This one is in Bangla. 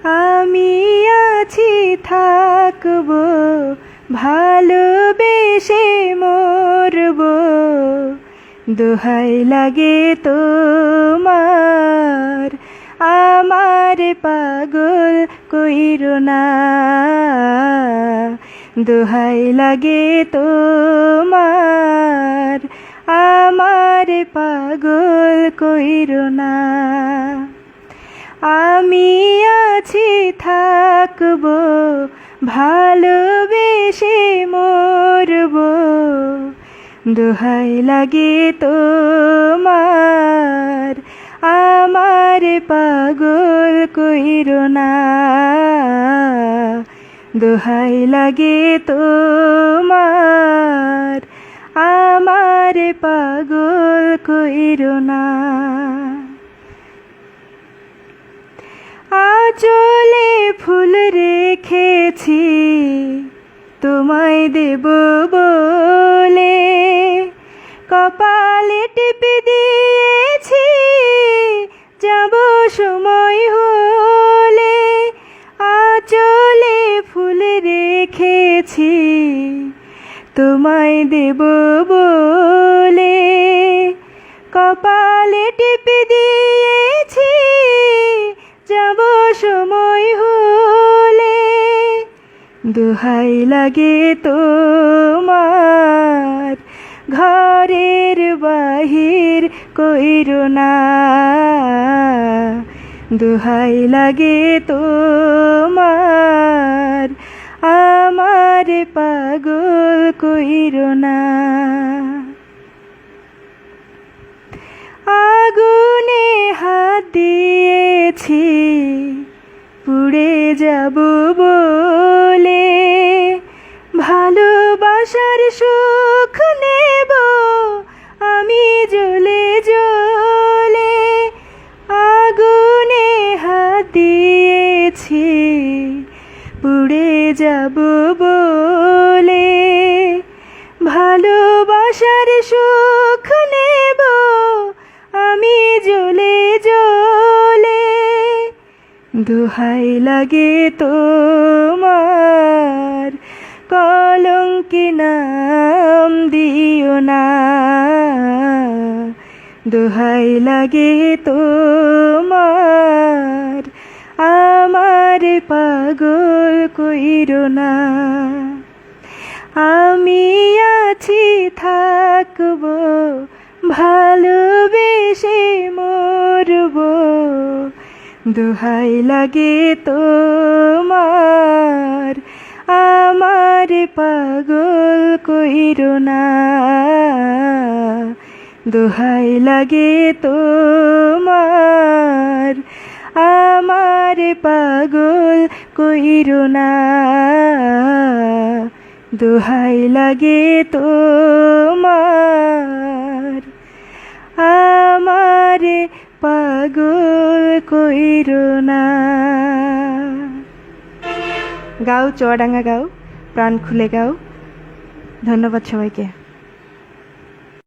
আমি আছি থাকবো, ভালোবেসে মরবো, দোহাই লাগে তোমার, আমার পাগল কইরো না। দোহাই লাগে তোমার, আমার পাগল কইরো না। আমি আছি থাকবো, ভালোবেসে মরবো, দোহাই লাগে তোমার, আমার পাগল কইরো না। দোহাই লাগে তোমার, আমার পাগল কইরো না। আঁচলে ফুল রেখেছি তোমায় দেব বলে, কপালে টিপে দিয়েছি যাব সময় হলে। আঁচলে ফুল রেখেছি তোমায় দেব বলে, কপালে টিপে দিয়েছি যাব সময় হলে। দোহাই লাগে তোমার, ঘরের বাহির কইরো না। দোহাই লাগে তোমার, আমার পাগল কইরো না। আগুনে হাত দিয়েছি পুড়ে যাব বলে, ভালোবাসার সুখ নেব আমি জ্বলে জ্বলে। আগুনে হাত দিয়েছি পুড়ে যাব বলে, ভালোবাসার সুখ নেব আমি জ্বলে জ্বলে। দোহাই লাগে তোমার, কলঙ্কি নাম দিও না। দোহাই লাগে তোমার, আমার পাগল কইরো না। আমি আছি থাকবো, ভালোবেসে মরবো, দোহাই লাগে তোমার, আমার পাগল কইরো না। দোহাই লাগে তোমার, আমার পাগল কইরো না। দোহাই লাগে তোমার, আমার পাগল কইরো না। গাও, চুয়াডাঙ্গা গাও, প্রাণ খুলে গাও। ধন্যবাদ সবাইকে।